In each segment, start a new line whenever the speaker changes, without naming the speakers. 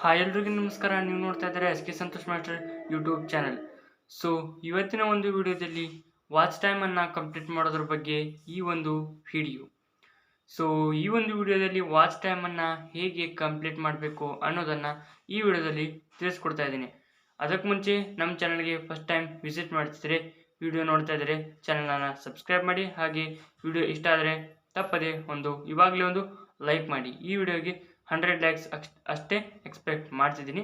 Hi ಎಲ್ರಿಗೂ ನಮಸ್ಕಾರ. ನೀವು ನೋಡ್ತಾ ಇದ್ದಾರೆ S K Santosh master YouTube channel. So ಇವತ್ತಿನ ಒಂದು ವಿಡಿಯೋದಲ್ಲಿ ವಾಚ್ ಟೈಮನ್ನು ಕಂಪ್ಲೀಟ್ ಮಾಡೋದ್ರ ಬಗ್ಗೆ ಈ ಒಂದು ವಿಡಿಯೋ. ಸೊ ಈ ಒಂದು ವಿಡಿಯೋದಲ್ಲಿ ವಾಚ್ ಟೈಮನ್ನು ಹೇಗೆ ಕಂಪ್ಲೀಟ್ ಮಾಡಬೇಕು ಅನ್ನೋದನ್ನು ಈ ವಿಡಿಯೋದಲ್ಲಿ ತಿಳಿಸ್ಕೊಡ್ತಾ ಇದ್ದೀನಿ. ಅದಕ್ಕೆ ಮುಂಚೆ ನಮ್ಮ ಚಾನಲ್ಗೆ ಫಸ್ಟ್ ಟೈಮ್ ವಿಸಿಟ್ ಮಾಡ್ತಿದ್ರೆ ವಿಡಿಯೋ ನೋಡ್ತಾ ಇದ್ದರೆ ಚಾನಲನ್ನು ಸಬ್ಸ್ಕ್ರೈಬ್ ಮಾಡಿ. ಹಾಗೆ ವಿಡಿಯೋ ಇಷ್ಟ ಆದರೆ ತಪ್ಪದೆ ಇವಾಗಲೇ ಒಂದು ಲೈಕ್ ಮಾಡಿ. ಈ ವಿಡಿಯೋಗೆ 100 ಲೈಕ್ಸ್ ಅಷ್ಟೇ ಎಕ್ಸ್ಪೆಕ್ಟ್ ಮಾಡ್ತಿದ್ದೀನಿ.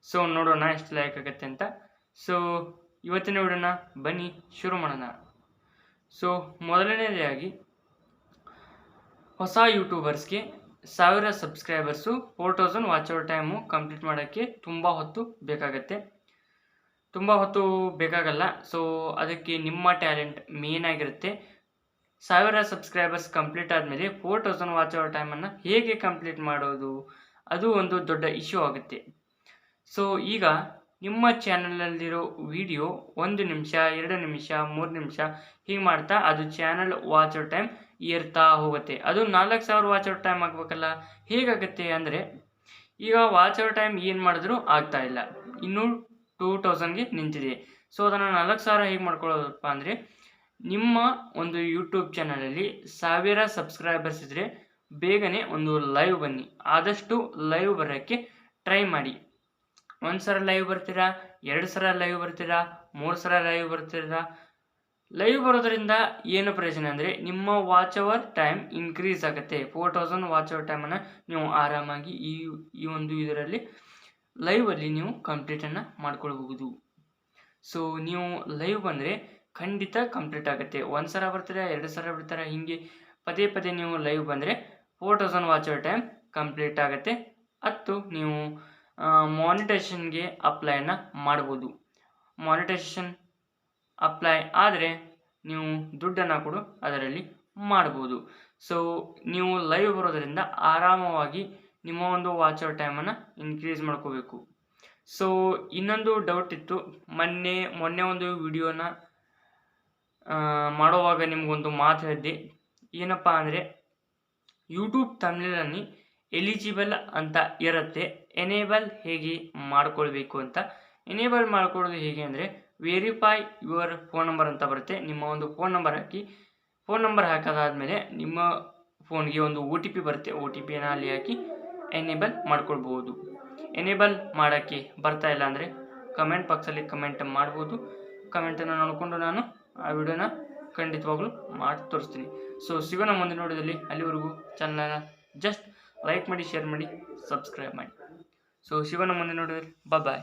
ಸೊ ನೋಡೋಣ ಎಷ್ಟು ಲೈಕ್ ಆಗುತ್ತೆ ಅಂತ. ಸೊ ಇವತ್ತಿನ ವಿಡಿಯೋನ ಬನ್ನಿ ಶುರು ಮಾಡೋಣ. ಸೊ ಮೊದಲನೇದಾಗಿ ಹೊಸ ಯೂಟ್ಯೂಬರ್ಸ್ಗೆ 1000 subscribers 4000 watch hour time complete ಮಾಡೋಕ್ಕೆ ತುಂಬ ಹೊತ್ತು ಬೇಕಾಗಲ್ಲ. ಸೊ ಅದಕ್ಕೆ ನಿಮ್ಮ ಟ್ಯಾಲೆಂಟ್ ಮೇನ್ ಆಗಿರುತ್ತೆ. 1000 ಸಬ್ಸ್ಕ್ರೈಬರ್ಸ್ ಕಂಪ್ಲೀಟ್ ಆದಮೇಲೆ 4000 ವಾಚ್ ಅವರ್ ಟೈಮನ್ನು ಹೇಗೆ ಕಂಪ್ಲೀಟ್ ಮಾಡೋದು, ಅದು ಒಂದು ದೊಡ್ಡ ಇಶ್ಯೂ ಆಗುತ್ತೆ. ಸೊ ಈಗ ನಿಮ್ಮ ಚಾನಲಲ್ಲಿರೋ ವಿಡಿಯೋ 1 ನಿಮಿಷ 2 ನಿಮಿಷ 3 ನಿಮಿಷ ಹೀಗೆ ಮಾಡ್ತಾ ಅದು ಚಾನಲ್ ವಾಚ್ ಅವರ್ ಟೈಮ್ ಏರ್ತಾ ಹೋಗುತ್ತೆ. ಅದು 4000 ವಾಚ್ ಅವರ್ ಟೈಮ್ ಆಗಬೇಕಲ್ಲ. ಹೇಗಾಗುತ್ತೆ ಅಂದರೆ, ಈಗ ವಾಚ್ ಅವರ್ ಟೈಮ್ ಏನು ಮಾಡಿದ್ರೂ ಆಗ್ತಾ ಇಲ್ಲ, ಇನ್ನೂ 2000ಗೆ ನಿಂತಿದೆ. ಸೊ ಅದನ್ನು 4000 ಹೇಗೆ ಮಾಡ್ಕೊಳ್ಳೋದಪ್ಪ ಅಂದರೆ, ನಿಮ್ಮ ಒಂದು ಯೂಟ್ಯೂಬ್ ಚಾನಲಲ್ಲಿ 1000 ಸಬ್ಸ್ಕ್ರೈಬರ್ಸ್ ಇದ್ದರೆ ಬೇಗನೆ ಒಂದು ಲೈವ್ ಬನ್ನಿ. ಆದಷ್ಟು ಲೈವ್ ಬರೋಕ್ಕೆ ಟ್ರೈ ಮಾಡಿ. 1 ಸಲ ಲೈವ್ ಬರ್ತೀರಾ, 2 ಸಲ ಲೈವ್ ಬರ್ತೀರಾ, 3 ಸಲ ಲೈವ್ ಬರ್ತೀರಾ. ಲೈವ್ ಬರೋದ್ರಿಂದ ಏನು ಪ್ರಯೋಜನ ಅಂದರೆ, ನಿಮ್ಮ ವಾಚ್ ಅವರ್ ಟೈಮ್ ಇನ್ಕ್ರೀಸ್ ಆಗುತ್ತೆ. 4000 ವಾಚ್ ಅವರ್ ಟೈಮನ್ನು ನೀವು ಆರಾಮಾಗಿ ಈ ಒಂದು ಇದರಲ್ಲಿ ಲೈವಲ್ಲಿ ನೀವು ಕಂಪ್ಲೀಟನ್ನು ಮಾಡ್ಕೊಳ್ಬಹುದು. ಸೊ ನೀವು ಲೈವ್ ಬಂದರೆ ಖಂಡಿತ ಕಂಪ್ಲೀಟ್ ಆಗುತ್ತೆ. 1 ಸಲ ಬರ್ತಾರೆ, 2 ಸಲ ಬಿಡ್ತಾರೆ, ಹೀಗೆ ಪದೇ ಪದೇ ನೀವು ಲೈವ್ ಬಂದರೆ 4000 ವಾಚ್ ಅವರ್ ಟೈಮ್ ಕಂಪ್ಲೀಟ್ ಆಗುತ್ತೆ. ಮತ್ತು ನೀವು ಮಾನಿಟೈಸೇಷನ್ಗೆ ಅಪ್ಲೈನ ಮಾಡ್ಬೋದು. ಮಾನಿಟೈಸೇಷನ್ ಅಪ್ಲೈ ಆದರೆ ನೀವು ದುಡ್ಡನ್ನು ಕೂಡ ಅದರಲ್ಲಿ ಮಾಡ್ಬೋದು. ಸೊ ನೀವು ಲೈವ್ ಬರೋದರಿಂದ ಆರಾಮವಾಗಿ ನಿಮ್ಮ ಒಂದು ವಾಚ್ ಅವರ್ ಟೈಮನ್ನು ಇನ್ಕ್ರೀಸ್ ಮಾಡ್ಕೋಬೇಕು. ಸೊ ಇನ್ನೊಂದು ಡೌಟ್ ಇತ್ತು, ಮೊನ್ನೆ ಒಂದು ವಿಡಿಯೋನ ಮಾಡುವಾಗ ನಿಮಗೊಂದು ಮಾತು ಹೇಳಿದ್ದೆ. ಏನಪ್ಪ ಅಂದರೆ, ಯೂಟ್ಯೂಬ್ ತಮಿಳಲ್ಲಿ ಎಲಿಜಿಬಲ್ ಅಂತ ಇರುತ್ತೆ, ಎನೇಬಲ್ ಹೇಗೆ ಮಾಡ್ಕೊಳ್ಬೇಕು ಅಂತ. ಎನೇಬಲ್ ಮಾಡ್ಕೊಳ್ಳೋದು ಹೇಗೆ ಅಂದರೆ, ವೆರಿಫೈ ಯುವರ್ ಫೋನ್ ನಂಬರ್ ಅಂತ ಬರುತ್ತೆ. ನಿಮ್ಮ ಒಂದು ಫೋನ್ ನಂಬರ್ ಹಾಕಿ, ಫೋನ್ ನಂಬರ್ ಹಾಕೋದಾದ್ಮೇಲೆ ನಿಮ್ಮ ಫೋನ್ಗೆ ಒಂದು OTP ಬರುತ್ತೆ. OTPನ ಅಲ್ಲಿ ಹಾಕಿ ಎನೇಬಲ್ ಮಾಡ್ಕೊಳ್ಬೋದು. ಎನೇಬಲ್ ಮಾಡೋಕ್ಕೆ ಬರ್ತಾ ಇಲ್ಲ ಅಂದರೆ ಕಮೆಂಟ್ ಬಾಕ್ಸಲ್ಲಿ ಕಮೆಂಟ್ ಮಾಡ್ಬೋದು. ಕಮೆಂಟನ್ನು ನೋಡಿಕೊಂಡು ನಾನು ಆ ವಿಡಿಯೋನ ಖಂಡಿತವಾಗ್ಲೂ ಮಾಡಿ ತೋರಿಸ್ತೀನಿ. ಸೊ ಸಿಗೋಣ ಮುಂದಿನ ವಿಡಿಯೋದಲ್ಲಿ. ಅಲ್ಲಿವರೆಗೂ ಚಾನಲನ್ನು ಜಸ್ಟ್ ಲೈಕ್ ಮಾಡಿ, ಶೇರ್ ಮಾಡಿ, ಸಬ್ಸ್ಕ್ರೈಬ್ ಮಾಡಿ. ಸೊ ಸಿಗೋಣ ಮುಂದಿನ ವಿಡಿಯೋದಲ್ಲಿ. ಬಾಯ್.